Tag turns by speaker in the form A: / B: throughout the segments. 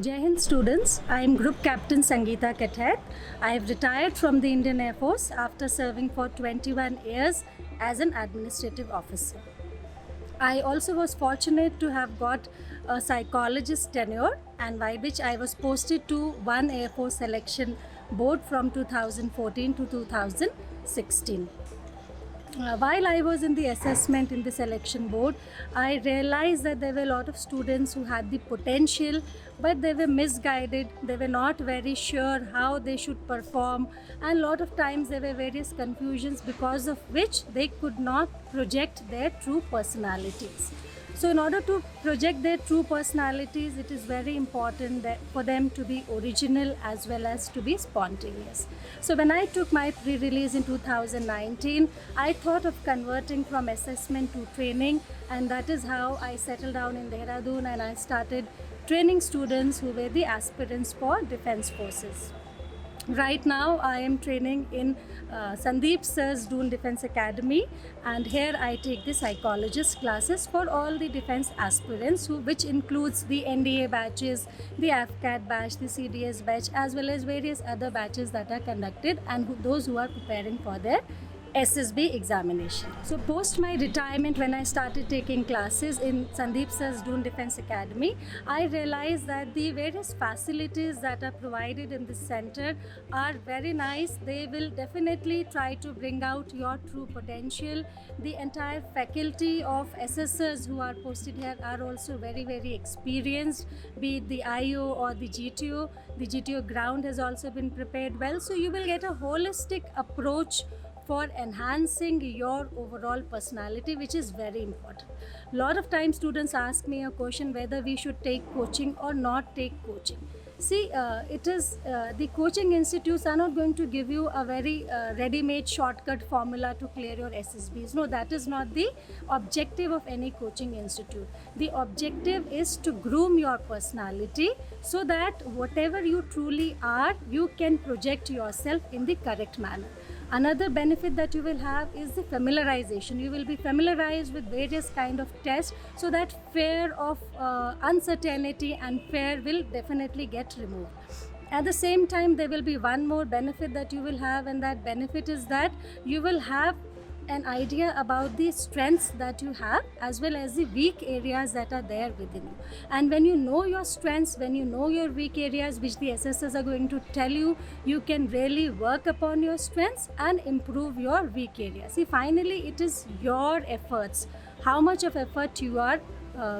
A: Jai Hind students, I am Group Captain Sangeeta Kathet. I have retired from the Indian Air Force after serving for 21 years as an administrative officer. I also was fortunate to have got a psychologist tenure, and by which I was posted to one Air Force selection board from 2014 to 2016. While I was in the assessment in the selection board, I realized that there were a lot of students who had the potential, but they were misguided. They were not very sure how they should perform, and a lot of times there were various confusions because of which they could not project their true personalities. So in order to project their true personalities, it is very important that for them to be original as well as to be spontaneous. So when I took my pre-release in 2019, I thought of converting from assessment to training, and that is how I settled down in Dehradun and I started training students who were the aspirants for Defence Forces. Right now I am training in Sandeep Sir's Doon Defence Academy, and here I take the psychologist classes for all the defence aspirants, which includes the NDA batches, the AFCAT batch, the CDS batch, as well as various other batches that are conducted, and those who are preparing for their SSB examination. So post my retirement, when I started taking classes in Sandeep Sir's Doon Defence Academy, I realized that the various facilities that are provided in this center are very nice. They will definitely try to bring out your true potential. The entire faculty of SSers who are posted here are also very experienced, be it the IO or the GTO. The GTO ground has also been prepared well, so you will get a holistic approach for enhancing your overall personality, which is very important. A lot of times students ask me a question whether we should take coaching or not take coaching. See, the coaching institutes are not going to give you a very ready-made shortcut formula to clear your SSBs. No, that is not the objective of any coaching institute. The objective is to groom your personality so that whatever you truly are, you can project yourself in the correct manner. Another benefit that you will have is the familiarization. You will be familiarized with various kind of tests, so that fear of uncertainty and fear will definitely get removed. At the same time, there will be one more benefit that you will have, and that benefit is that you will have an idea about the strengths that you have as well as the weak areas that are there within you. And when you know your strengths, when you know your weak areas, which the assessors are going to tell you, you can really work upon your strengths and improve your weak areas. See, finally it is your efforts, how much of effort you are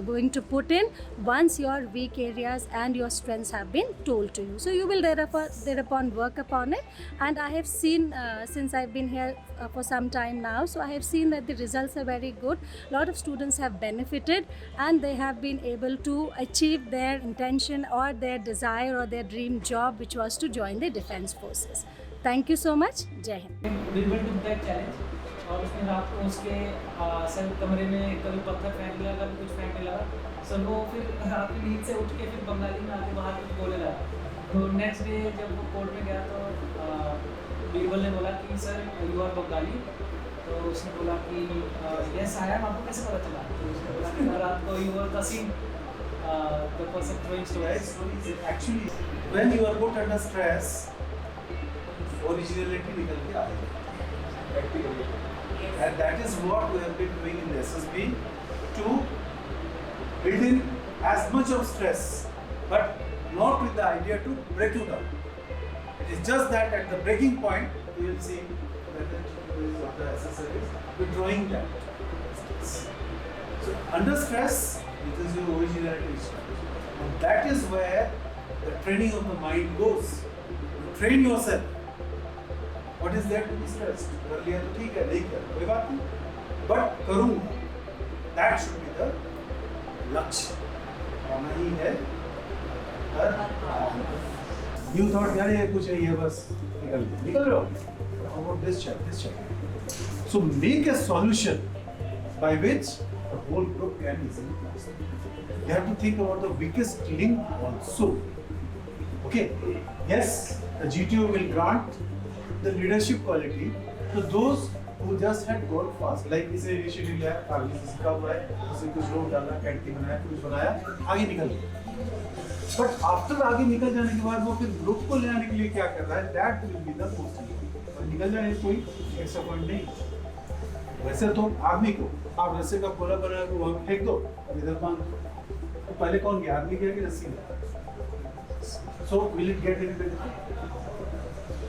A: going to put in once your weak areas and your strengths have been told to you. So you will thereupon work upon it, and I have seen since I've been here for some time now, so I have seen that the results are very good. A lot of students have benefited and they have been able to achieve their intention or their desire or their dream job, which was to join the Defence Forces. Thank you so much. Jai Hind.
B: We will do that challenge. और उसमें रात को उसके sir कमरे में कभी पत्थर फेंक लगा, कभी कुछ फेंकने लगा। सर वो फिर रात की नींद से उठ के फिर बंगाली में आके बाहर कुछ बोले लगा। तो नेक्स्ट डे जब वो कोर्ट में गया तो बीरबल ने बोला कि सर यू आर बंगाली। तो उसने बोला कि यस आई एम, आपको कैसे पता चला? तो उसने बोला कि रात को you are cursing the person throwing stories.
C: Actually, when you are put under stress, originality निकल के आएगी, and that is what we have been doing in the SSB, to build in as much of stress, but not with the idea to break you down. It is just that at the breaking point, you will see whether what the SSR is withdrawing that stress. So under stress, it is your originality stress, and that is where the training of the mind goes. You train yourself. What is there to be stressed? कर लिया तो ठीक है, नहीं कर कोई बात नहीं, but करूँगा. That should be the लक्ष्य. होना ही है हर आदमी. You thought यार ये कुछ नहीं है, बस निकल रहे हो. How about this check? So make a solution by which the whole group can easily pass. You have to think about the weakest link also. Okay. Yes, the GTO will grant the leadership quality to those who just had gone fast, like इसे initiative लिया, आगे से सीखा हुआ है, उसे कुछ लोग डाला, कैंटीन बनाया, कुछ बनाया, आगे निकल गया. बट आफ्टर आगे निकल जाने के बाद वो फिर ग्रुप को ले आने के लिए क्या कर रहा है, that will be the most important. और निकल जाने कोई ऐसा पॉइंट नहीं। वैसे तो आदमी को आप रस्से का गोला बना के वहाँ फेंक दो और इधर बांध दो, तो पहले कौन गया, आदमी गया कि रस्सी गया? So will it get any benefit?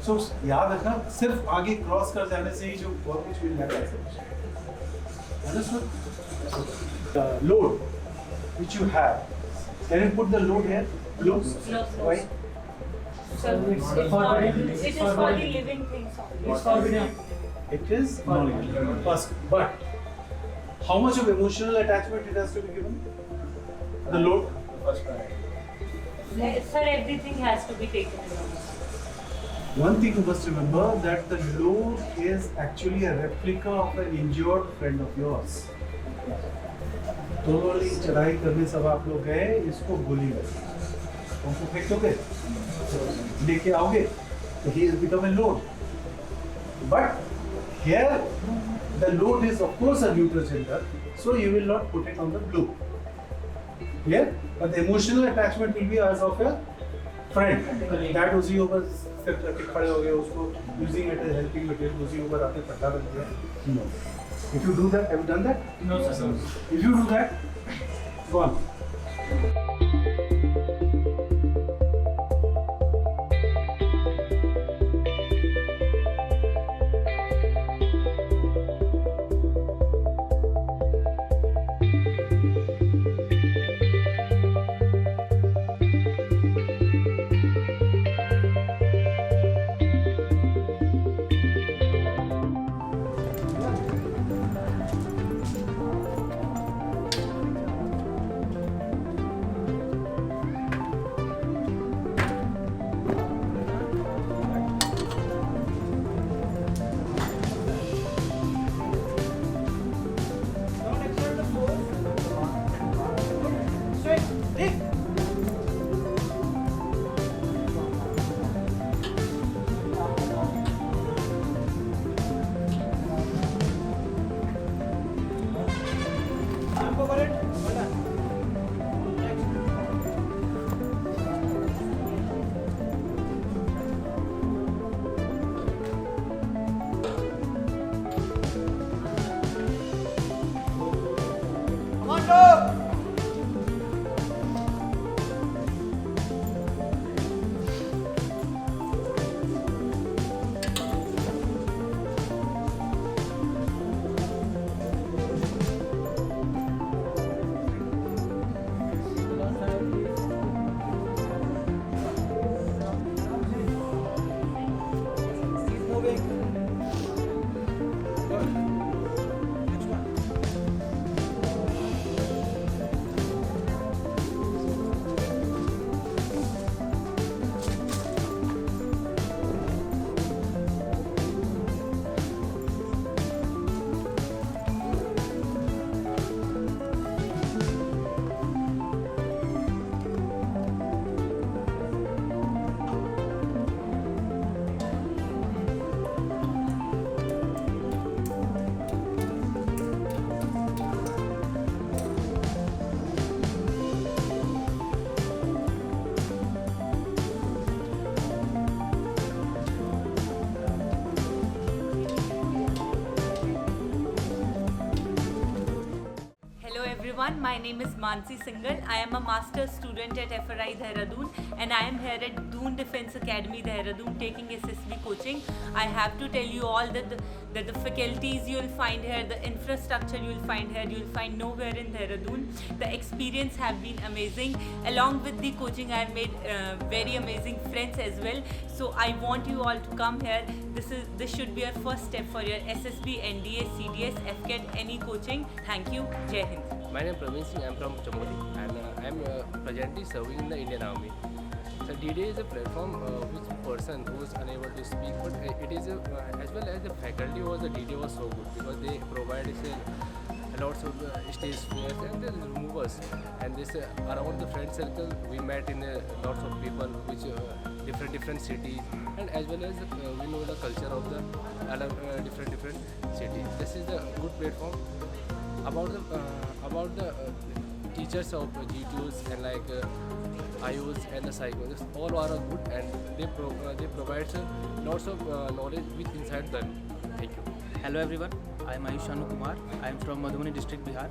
C: So याद रखना, सिर्फ आगे क्रॉस कर जाने से ही जो बहुत कुछ मिल जाता है। Load which you have, can you put the load here? Load.
D: No.
C: Why?
D: So it is for the living things only.
B: It's forbidden.
C: It is non-living. First, but how much of emotional attachment it has to be given? The load.
D: Sir, everything has to be taken along.
C: One thing you must remember, that the load is actually a replica of an injured friend of yours. थोड़ी चढ़ाई करने सब आप लोग गए, इसको गोली लगी, हमको फेंक दोगे, लेके आओगे, तो he has become a load. But here the load is of course a neutral gender, so you will not put it on the blue. Here, but the emotional attachment will be as of a friend. That उसी ऊपर सिर्फ रख खड़े हो गए, उसको using it as helping material, उसी ऊपर आके पट्टा बन गया. No. If you do that, have you done that?
B: No, sir.
C: If you do that, go on.
D: everyone, my name is Mansi Singhal. I am a master's student at FRI Dehradun and I am here at Doon Defence Academy Dehradun taking SSB coaching. I have to tell you all that the faculties you will find here, the infrastructure you will find here, you will find nowhere in Dehradun. The experience have been amazing. Along with the coaching, I have made very amazing friends as well. So I want you all to come here. This should be your first step for your SSB, NDA, CDS, FCAT, any coaching. Thank you. Jai Hind.
E: My name is Praveen Singh. I am from Chamoli and I am presently serving in the Indian Army. So DDA is a platform which person who is unable to speak, but it is as well as the faculty was the DDA was so good because they provide lots of stage fairs and the removers, and this around the friend circle we met in lots of people which different cities, and as well as we know the culture of the different cities. This is a good platform about the teachers of GTOs and like IOs and the psychologists all are good, and they provide lots of knowledge with inside them. Thank you.
F: Hello everyone, I am Ayush Anu Kumar. I am from Madhubani district, Bihar.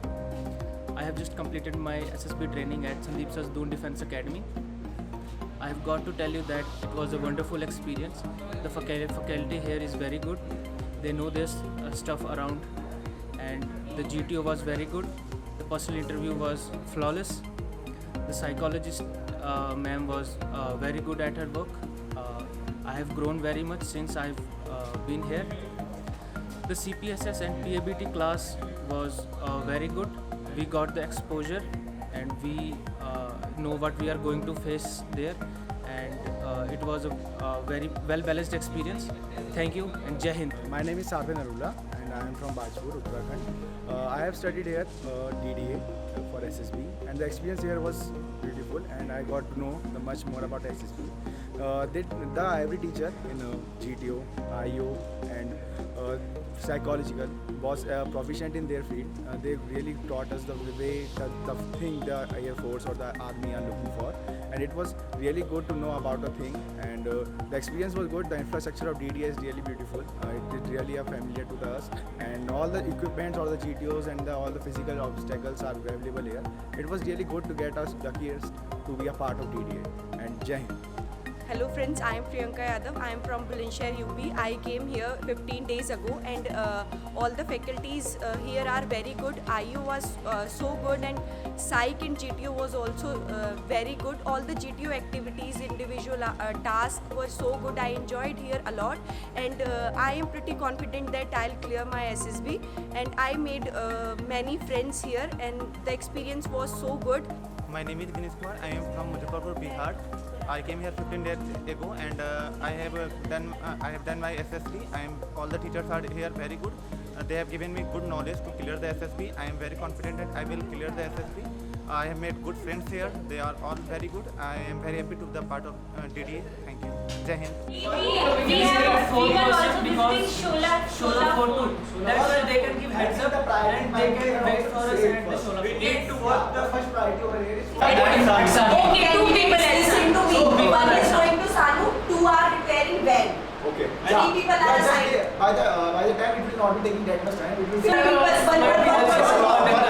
F: I have just completed my SSB training at Sandeep Sir's Doon Defence Academy. I have got to tell you that it was a wonderful experience. The faculty here is very good. They know their stuff around, and the GTO was very good. The personal interview was flawless. The psychologist ma'am was very good at her work. I have grown very much since I've been here. The CPSS and PABT class was very good. We got the exposure, and we know what we are going to face there, and it was a very well balanced experience. Thank you, and Jai Hind.
G: My name is Sarve Narula and I am from Bajpur, Uttarakhand. I have studied here DDA for SSB, and the experience here was beautiful, and I got to know much more about SSB. Every teacher in GTO, IO and psychological was proficient in their field. They really taught us the way, the thing the Air Force or the Army are looking for, and it was really good to know about a thing, and the experience was good. The infrastructure of DDA is really beautiful. It is really familiar to us, and all the equipments, all the GTOs and all the physical obstacles are available here. It was really good to get us luckiest to be a part of DDA, and Jai Hind.
H: Hello friends, I am Priyanka Yadav. I am from Bulandshahr, UP. I came here 15 days ago, and all the faculties here are very good. IU was so good, and Psych and GTO was also very good. All the GTO activities, individual tasks were so good. I enjoyed here a lot, and I am pretty confident that I'll clear my SSB. And I made many friends here, and the experience was so good.
I: My name is Ganesh Kumar. I am from Muzaffarpur, Bihar. I came here 15 days ago, and I have done my SSB. All the teachers are here very good. They have given me good knowledge to clear the SSB. I am very confident that I will clear the SSB. I have made good friends here. They are all very good. I am very happy to be the part of DDA. Thank you. Jai Hind.
D: We were also visiting Shola Fort.
B: That's why they can give heads up and they can wait for us at the Shola Fort.
J: We need to work. The first priority over here is
H: Okay, two people listen to me. One is going to Sanu, two are repairing well.
J: okay.
H: Three people are assigned.
J: By the time it will not be taking that much time. It will be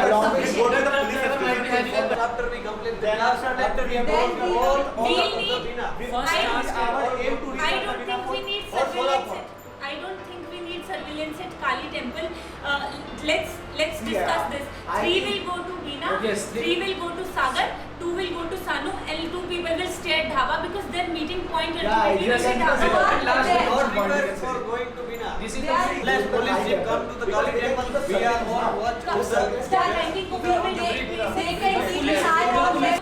H: Along
J: with go to the police station. After we complete, then after we have all
D: we need
J: our aim to reach.
D: I don't think we need surveillance at surveillance at Kali Temple. Let's discuss this. 3 will go to Veena,
B: Yes,
D: 3 will go to Sagar, 2 will go to Sanu, and 2 people will stay at Dhaba because their meeting point ultimately will be Dhaba.
J: Not prepare for going to Veena.
B: This is
J: Last police jeep come to the Kali temple. We are all watch.
D: Start ranking को भी will they can keep an eye on them.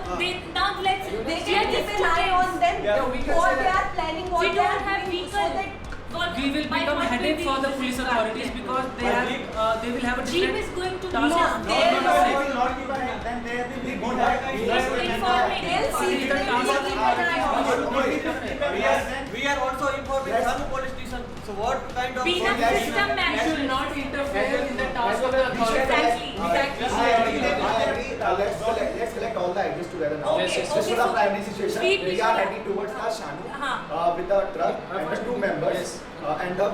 D: Now let's
H: They can keep an eye on them. What they are planning, what
D: we
H: they
D: don't
H: are
D: have
H: doing,
D: vehicle.
H: so that
B: we will become headache for the police authorities because they will have a
D: Jeep
B: different
D: is going to
B: task.
D: Veena.
J: They will not give a hand. Then they will be good. We are also informing Sanu police station. So what kind of
D: Veena system man should not interfere in the task of the authority. Exactly.
J: I agree. Let's collect all the ideas together now.
D: Okay,
J: This is the primary situation. We are heading towards the Shanu with the truck and the 2 members. And the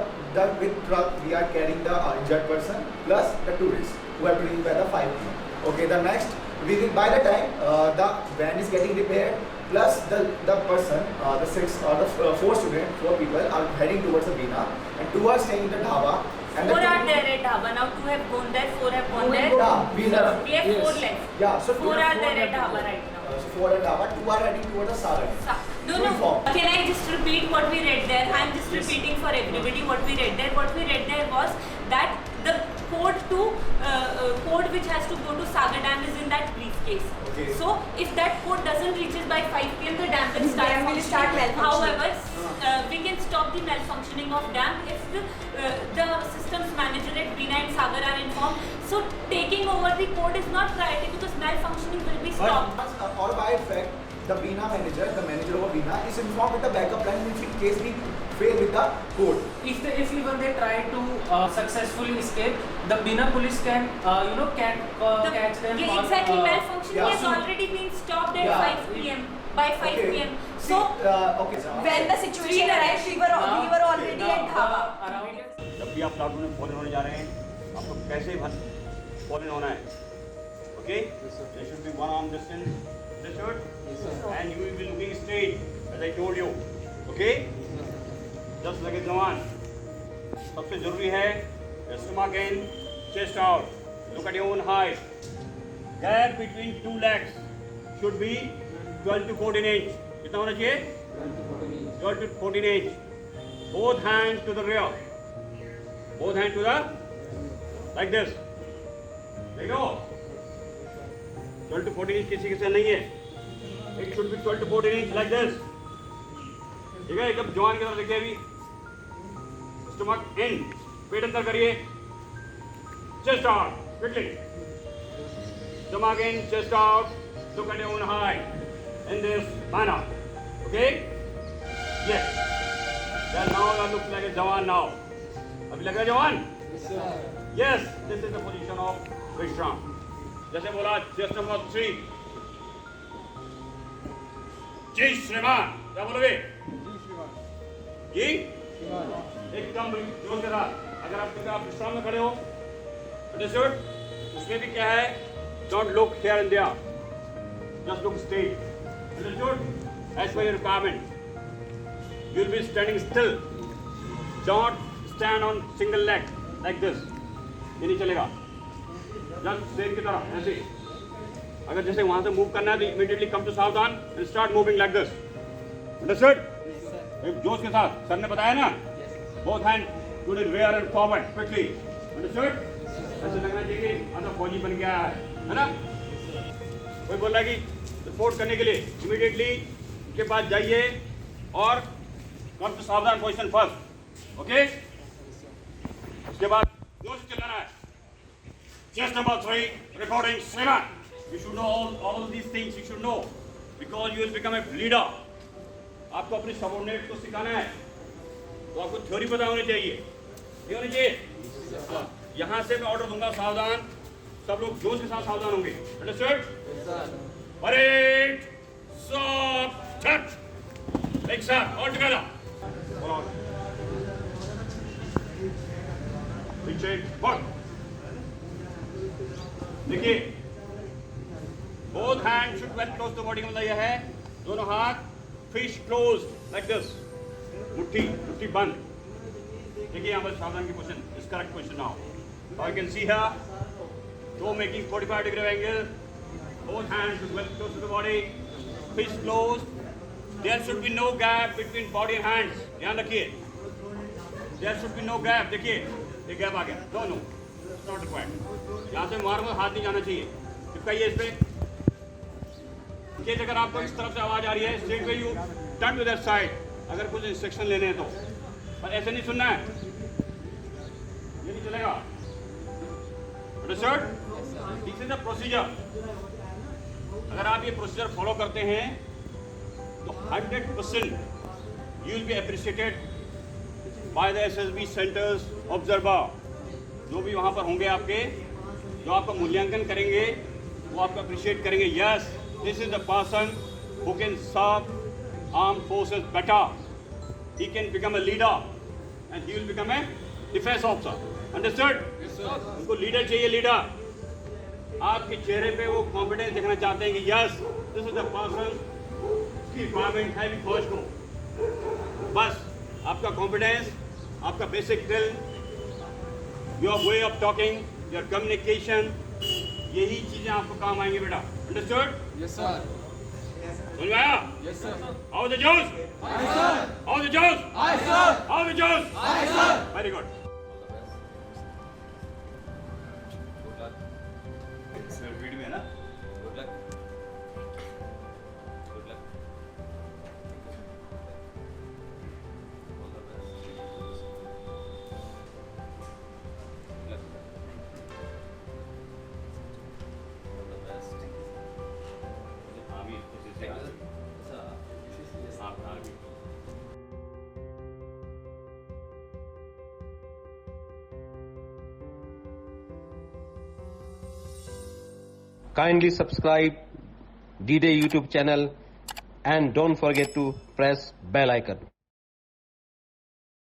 J: with truck we are carrying the injured person plus the tourists who are bringing by the 5 p.m. Okay, the next we will, by the time the van is getting repaired plus the person, the 6 or the 4 students, 4 people are heading towards the Veena, and 2 are staying in the dhaba. And
D: 4 are there at Dhaba. Now 2 have gone there, 4 have gone there.
J: Yeah, Veena.
D: We have 4 left.
J: Yeah, so
D: 4 are there at Dhaba right now.
J: So 4 at Dhaba, 2 are heading towards the Sagar.
D: No. Can I just repeat what we read there? I am just repeating for everybody what we read there. What we read there was that the code which has to go to Sagar Dam is in that briefcase.
J: Okay.
D: So if that code doesn't reaches by 5 p.m. the dam will start
H: malfunctioning.
D: However, we can stop the malfunctioning of dam if the systems manager at Veena and Sagar are informed. So taking over the code is not priority because malfunctioning will be stopped.
J: Or by fact, the Veena manager, the manager of Veena is informed with the backup plan in case we fail with the code.
B: If even they try to successfully escape, the Bina police can catch them.
D: Yeah, exactly. Malfunctioning
J: Yeah.
D: has already been stopped at
J: Yeah.
D: 5 p.m. By 5
J: Okay.
D: p.m.
J: See,
D: So
J: okay.
H: When the situation arrived, we were already at Dhaba.
K: जब भी आप lockdown में fallen होने जा रहे हैं, आपको कैसे फॉलन होना है? Okay? There should be 1 arm distance. Understood? And you will be looking straight, as I told you. Okay? Just like a जवान. सबसे जरूरी है stomach in, chest out. Look at your own height. Gap between 2 legs should be 12 to 14 inch. कितना होना चाहिए? 12 to 14 inch. Both hands to the rear. Both hands to the, like this. There you go. 12 to 14 inch किसी के साथ नहीं है. It should be 12 to 14 inch like this. ठीक है, एकदम जवान की तरफ देखिए अभी. Stomach in. पेट अंदर करिए. Chest out. Quickly. Stomach in, chest out. Look at your own height. In this manner. Okay? Yes. Then now that looks like a jawan now. अभी लग रहा है जवान? Yes. This is the position of Vishram. जैसे बोला chest number 3. जी श्रीमान. क्या बोलोगे? जी? एकदम जोर के साथ. अगर आप विश्राम में खड़े हो, understood? उसमें भी क्या है? Don't look here and there. Just look straight. Understood? As per your requirement. You will be standing still. Don't stand on single leg like this. ये नहीं चलेगा. Just शेर की तरह ऐसे. अगर जैसे वहाँ से move करना है तो immediately come to सावधान and start moving like this. Understood? एक जोश के साथ. सर ने बताया ना? Both hands to the rear and forward quickly. Understood? ऐसे लगना चाहिए कि अंदर फौजी बन गया है ना? कोई बोल रहा है कि रिपोर्ट करने के लिए इमीडिएटली के पास जाइए और कम टू सावधान पोजीशन फर्स्ट. ओके? उसके बाद जोर से चिल्लाना है. चेस्ट नंबर 3 रिपोर्टिंग श्रीमान. You should know all these things. You should know because you will become a leader. आपको अपने सबऑर्डिनेट को सिखाना है तो आपको थ्योरी पता होनी चाहिए. ये होनी चाहिए. यहाँ से मैं ऑर्डर दूंगा सावधान. सब लोग जोश के साथ सावधान होंगे. Understood? Parade, stop, touch. Legs up, all together. Hold on. Big shake, one. देखिए, both hands should well close to body का मतलब यह है, दोनों हाथ fish closed like this. मुट्ठी बंद. देखिए यहाँ पर सावधान की position is correct position now. Now you can see here, toe making 45-degree angle. Both hands well close to the body, fist closed. There should be no gap between body and hands. ध्यान रखिए. There should be no gap. देखिए, ये gap आ गया. No. It's not required. यहाँ से मार हाथ नहीं जाना चाहिए. चिपकाइए इस पे. केस अगर आपको इस तरफ से आवाज आ रही है, straight away you turn to that side. अगर कुछ इंस्ट्रक्शन लेने हैं तो, पर ऐसे नहीं सुनना है. ये नहीं चलेगा. Understood? This is the procedure. अगर आप ये प्रोसीजर फॉलो करते हैं तो 100% you will be appreciated by the SSB centers observer. जो भी वहाँ पर होंगे आपके, जो आपका मूल्यांकन करेंगे, वो आपको अप्रिशिएट करेंगे. Yes, this is the person who can serve armed forces better. He can become a leader and he will become a defense officer. Understood? Yes, sir. उनको लीडर चाहिए. लीडर आपके चेहरे पे वो कॉन्फिडेंस देखना चाहते हैं कि yes this is the person की रिक्वायरमेंट है भी फौज को. बस आपका कॉन्फिडेंस, आपका basic skill, your way of talking, your communication, यही चीजें आपको काम आएंगी बेटा. अंडरस्टूड? Yes sir. समझ में आया? Yes sir. हाउ द जोश? Hi sir. हाउ द जोश? Hi sir. हाउ द जोश? Hi sir. Very good. Video है ना. Good luck. Good luck. All the best. All the best. Aamir खुशी से आप army
L: Kindly subscribe D-Day YouTube channel and don't forget to press bell icon.